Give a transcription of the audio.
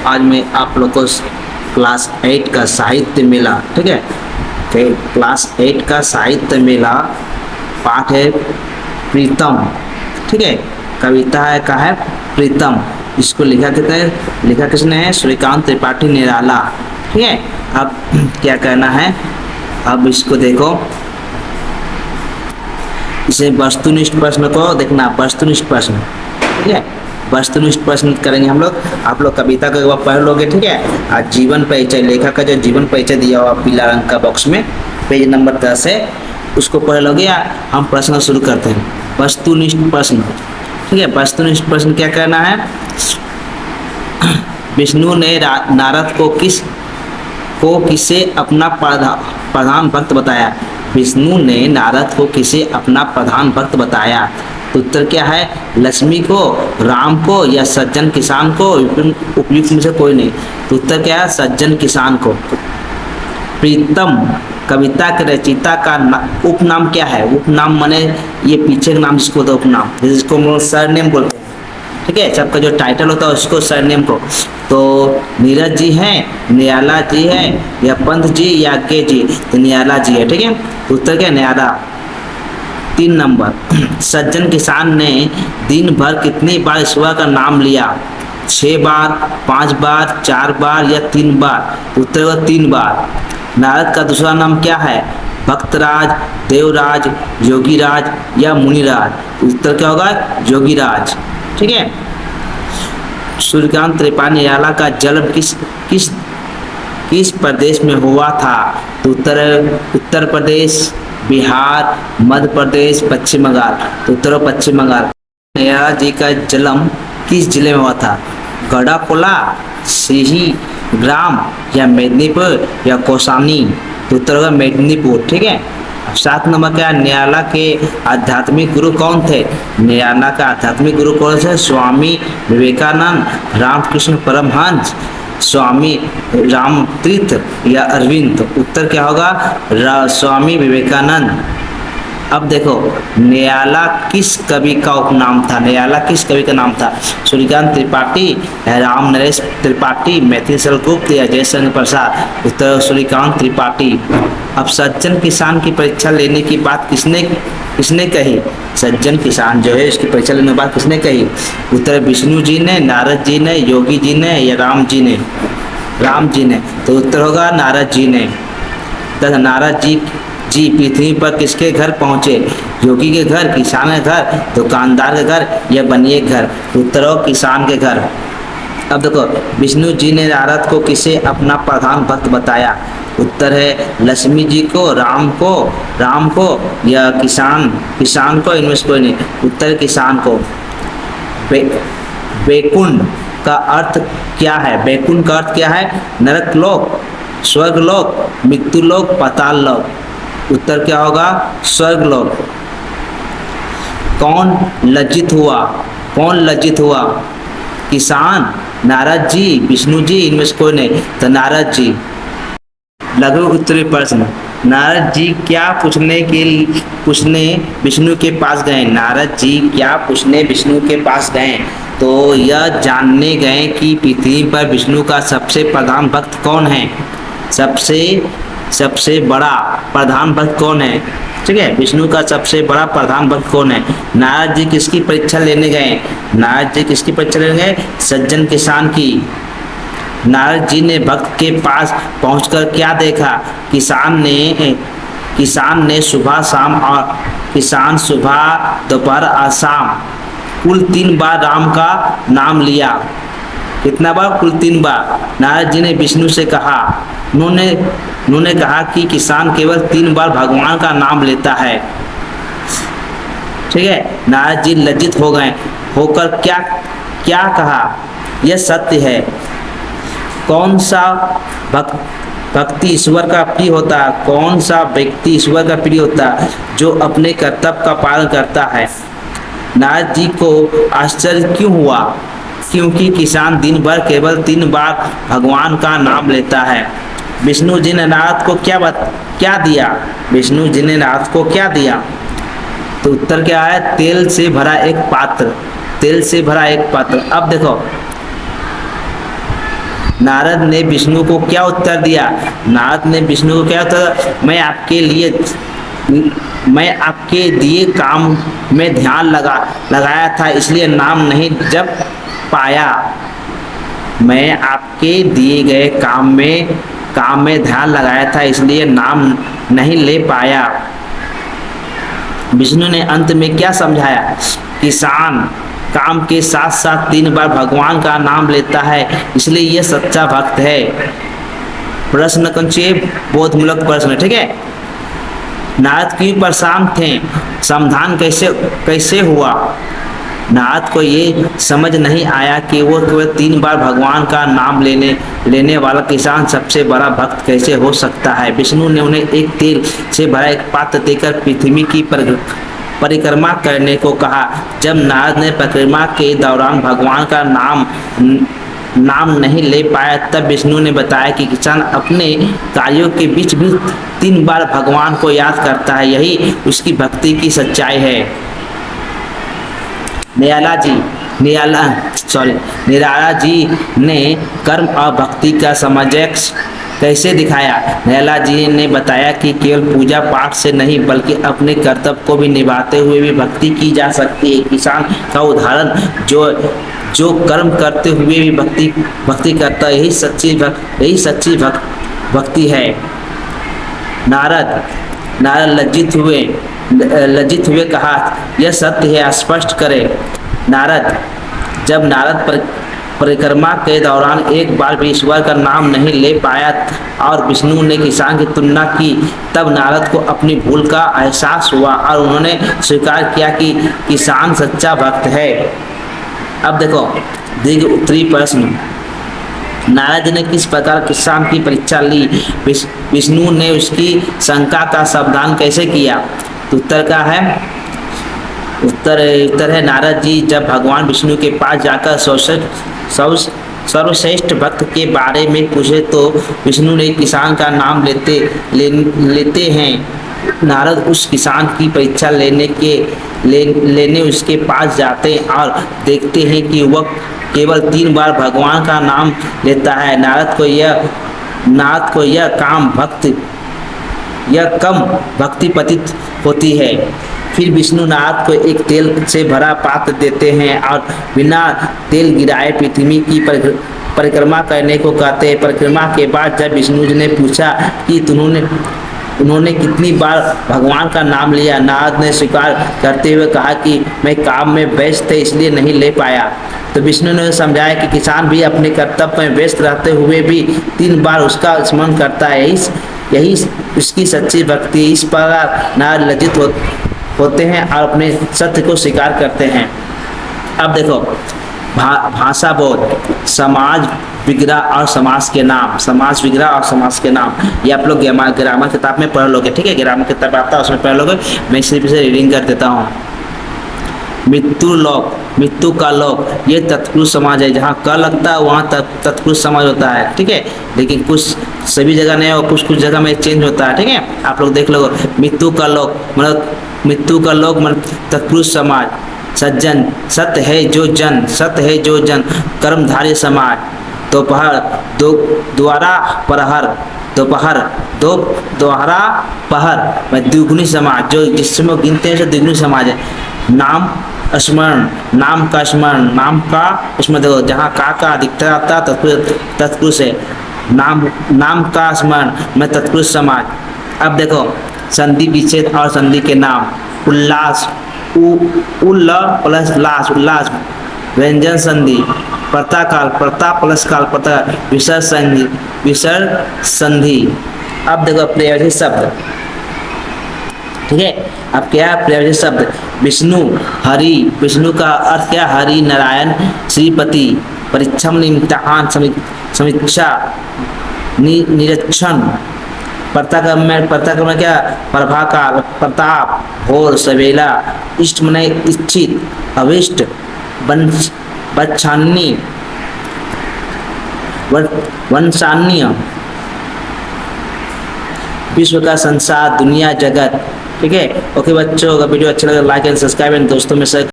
आज मैं आप लोग को क्लास 8 का साहित्य मेला, ठीक है, क्लास 8 का साहित्य मेला पाठ है प्रीतम, ठीक है, कविता है का है प्रीतम। इसको लिखा किसने है? सूर्यकांत त्रिपाठी निराला, ठीक है। अब क्या करना है, अब इसको देखो, इसे वस्तुनिष्ठ प्रश्न को देखना, वस्तुनिष्ठ प्रश्न, ठीक है, वस्तुनिष्ठ प्रश्न करेंगे हम लोग। आप लोग कविता को एक बार पढ़ लोगे, ठीक है। आज जीवन परिचय, लेखक का जो जीवन परिचय दिया हुआ पीला रंग का बॉक्स में पेज नंबर 10 है, उसको पढ़ लोगे। या हम प्रश्न शुरू करते हैं। वस्तुनिष्ठ प्रश्न, ठीक है। वस्तुनिष्ठ प्रश्न क्या करना है? विष्णु ने नारद को किसे अपना प्रधान भक्त बताया? विष्णु ने नारद को किसे अपना प्रधान भक्त बताया? तो उत्तर क्या है? लक्ष्मी को, राम को या सज्जन किसान को? उपयुक्त में से कोई नहीं। तो उत्तर क्या है? सज्जन किसान को। प्रीतम कविता के रचयिता का उपनाम क्या है? उपनाम माने ये पीछे का नाम जिसको होता है उपनाम, जिसको हम लोग सरनेम बोलते हैं, ठीक है। सबका जो टाइटल होता है उसको सरनेम को। तो नीरज जी हैं, निराला जी है, या पंत जी या के जी? तो निराला जी है, ठीक है। उत्तर क्या? निराला। 3 नंबर, सज्जन किसान ने दिन भर कितनी बार ईश्वर का नाम लिया? 6 बार, 5 बार, 4 बार या 3 बार? उत्तर होगा 3 बार। नारद का दूसरा नाम क्या है? भक्तराज, देवराज, योगीराज या मुनिराज? उत्तर क्या होगा? योगीराज, ठीक है। सूर्यकांत त्रिपाठी निराला का जन्म किस प्रदेश में हुआ था? तो उत्तर प्रदेश, बिहार, मध्य प्रदेश, पश्चिम बंगाल? तो उत्तर पश्चिम बंगाल। निराला जी का जन्म किस जिले में हुआ था? गढ़ाकोला, सिही ग्राम या मेदिनीपुर या कौसानी? तो उत्तर होगा मेदिनीपुर, ठीक है। 7 नंबर का, निराला के आध्यात्मिक गुरु कौन थे? निराला का आध्यात्मिक गुरु कौन थे? स्वामी विवेकानंद, रामकृष्ण परमहंस, स्वामी रामतीर्थ या अरविंद? उत्तर क्या होगा? स्वामी विवेकानंद। अब देखो, निराला किस कवि का उपनाम था? निराला किस कवि का नाम था? सूर्यकांत त्रिपाठी, राम नरेश त्रिपाठी, मैथिली गुप्त या जयशंकर प्रसाद? उत्तर सूर्यकांत त्रिपाठी। अब सज्जन किसान की परीक्षा लेने की बात किसने कही? सज्जन किसान जो है इसकी परीक्षा लेने की बात किसने कही? उत्तर विष्णु जी ने, नारद जी ने, योगी जी ने या राम जी ने? राम जी ने। तो उत्तर होगा नारद जी ने। तथा नारद जी पृथ्वी पर किसके घर पहुँचे? योगी के घर, किसान के घर, दुकानदार के घर या बनिए के घर? उत्तर हो किसान के घर। अब देखो, विष्णु जी ने नारद को किसे अपना प्रधान भक्त बताया? उत्तर है लक्ष्मी जी को, राम को या किसान को? इनमें से कोई नहीं। उत्तर किसान को। वैकुंठ का अर्थ क्या है? वैकुंठ का अर्थ क्या है? नरक लोक, स्वर्ग लोक, मृत्यु लोक, पाताल लोक? उत्तर क्या होगा? स्वर्ग लोक। कौन लज्जित हुआ? किसान, नारद जी, विष्णु जी? इनमें से कोई नहीं। तो नारद जी। लघु उत्तरीय प्रश्न, नारद जी क्या पूछने विष्णु के पास गए? नारद जी क्या पूछने विष्णु के पास गए? तो यह जानने गए कि पृथ्वी पर विष्णु का सबसे प्रधान भक्त कौन है? सबसे बड़ा प्रधान भक्त कौन है? ठीक है, विष्णु का सबसे बड़ा प्रधान भक्त कौन है? नारद जी किसकी परीक्षा लेने गए? नारद जी किसकी परीक्षा लेने गए? सज्जन किसान की। नारद जी ने भक्त के पास पहुंचकर क्या देखा? किसान ने सुबह शाम और किसान सुबह दोपहर और शाम कुल 3 बार राम का नाम लिया। कितना बार? कुल 3 बार। नारद जी ने विष्णु से कहा, उन्होंने कहा कि किसान केवल 3 बार भगवान का नाम लेता है, ठीक है। नारद जी लज्जित हो गए, होकर क्या कहा? यह सत्य है। कौन सा भक्ति ईश्वर का प्रिय होता है? कौन सा व्यक्ति ईश्वर का प्रिय होता है? जो अपने कर्तव्य का पालन करता है। नारद जी को आश्चर्य क्यों हुआ? क्योंकि किसान दिन भर केवल 3 बार भगवान का नाम लेता है। विष्णु जी ने नारद को क्या दिया? विष्णु जी ने नारद को क्या दिया? तो उत्तर क्या है? तेल से भरा एक पात्र। अब देखो, नारद ने विष्णु को क्या उत्तर दिया? नारद ने विष्णु को क्या उत्तर? मैं आपके दिए काम में ध्यान लगाया था, इसलिए नाम नहीं जप पाया। मैं आपके दिए गए काम में ध्यान लगाया था, इसलिए नाम नहीं ले पाया। विष्णु ने अंत में क्या समझाया? किसान काम के साथ साथ 3 बार भगवान का नाम लेता है, इसलिए यह सच्चा भक्त है। प्रश्न कंचे बोधमूलक प्रश्न, ठीक है। नारद क्यों परेशान थे? समाधान कैसे हुआ? नारद को ये समझ नहीं आया कि वो केवल 3 बार भगवान का नाम लेने वाला किसान सबसे बड़ा भक्त कैसे हो सकता है। विष्णु ने उन्हें एक तेल से भरा एक पात्र देकर पृथ्वी की परिक्रमा करने को कहा। जब नारद ने परिक्रमा के दौरान भगवान का नाम नहीं ले पाया, तब विष्णु ने बताया कि किसान अपने कार्यों के बीच भी 3 बार भगवान को याद करता है, यही उसकी भक्ति की सच्चाई है। निराला जी ने कर्म और भक्ति का समंजस कैसे दिखाया? निराला जी ने बताया कि केवल पूजा पाठ से नहीं बल्कि अपने कर्तव्य को भी निभाते हुए भी भक्ति की जा सकती है। किसान का उदाहरण जो कर्म करते हुए भी भक्ति करता है, यही सच्ची भक्ति है। नारद लज्जित हुए कहा, यह सत्य है, स्पष्ट करे। जब नारद परिक्रमा के दौरान एक बार भी ईश्वर का नाम नहीं ले पाया और विष्णु ने किसान की तुलना की, तब नारद को अपनी भूल का एहसास हुआ और उन्होंने स्वीकार किया कि किसान सच्चा भक्त है। अब देखो दीर्घ उत्तरी प्रश्न, नारद ने किस प्रकार किसान की परीक्षा ली? विष्णु ने उसकी शंका का समाधान कैसे किया? तो उत्तर का है उत्तर है नारद जी जब भगवान विष्णु के पास जाकर सर्वश्रेष्ठ भक्त के बारे में पूछे तो विष्णु ने किसान का नाम लेते हैं। नारद उस किसान की परीक्षा लेने उसके पास जाते हैं और देखते हैं कि वह केवल 3 बार भगवान का नाम लेता है। नारद को यह कम भक्ति प्रतीत होती है। फिर विष्णु नारद को एक तेल से भरा पात्र देते हैं और बिना तेल गिराए पृथ्वी की परिक्रमा करने को कहते हैं। परिक्रमा के बाद जब विष्णु जी ने पूछा कि उन्होंने कितनी बार भगवान का नाम लिया, नारद ने स्वीकार करते हुए कहा कि मैं काम में व्यस्त थे इसलिए नहीं ले पाया। तो विष्णु ने समझाया कि किसान भी अपने कर्तव्य में व्यस्त रहते हुए भी 3 बार उसका स्मरण करता है, यही उसकी सच्ची भक्ति। इस पर नारद लज्जित होते हैं और अपने सत्य को स्वीकार करते हैं। अब देखो भाषा बोध, समाज विग्रह और समास के नाम। समाज विग्रह और समास के नाम ये आप लोग ग्रामर किताब में पढ़ लोगे, ठीक है। ग्रामर किताब आता है उसमें पढ़ लोगे, मैं सिर्फ इसे रीडिंग कर देता हूँ। मृत्यु का लोक, ये तत्पुरुष समाज है। जहाँ क लगता है वहाँ तत्पुरुष समाज होता है, ठीक है। लेकिन कुछ सभी जगह नहीं और कुछ जगह में चेंज होता है, ठीक है। आप लोग देख लो, मृत्यु का लोक मतलब तत्पुरुष समाज। सज्जन, सत्य है जो जन। कर्मधारी समाज। दोपहर द्वारा पहर में द्विगुणी समाज, जो जिसमें गिनते हैं द्विगुणी समाज है। नाम का स्मरण देखो, जहाँ का अधिकतर आता है तत्पुरुष है। नाम का स्मरण में तत्पुरुष समाज। अब देखो संधि विच्छेद और संधि के नाम। उल्लास, प्लस लास, उल्लास। व्यंजन संधि, प्रताकाल, प्रता प्लस काल, प्रता। विसर्ग संधि। अब देखो प्रयोज्य शब्द, ठीक है। अब क्या है प्रयोज्य शब्द? विष्णु, हरि। विष्णु का अर्थ क्या? हरि, नारायण, श्रीपति। परिच्छम, इम्तिहान, समीक्षा, निरीक्षण। प्रताक्रम में क्या? प्रभाकाल, प्रताप, भोर, सवेला। इष्ट मने इच्छित, अभिष्ट, वंशान्य। विश्व का संसार, दुनिया, जगत, ठीक है। ओके बच्चों, अगर वीडियो अच्छा लगा लाइक एंड सब्सक्राइब एंड दोस्तों में शेयर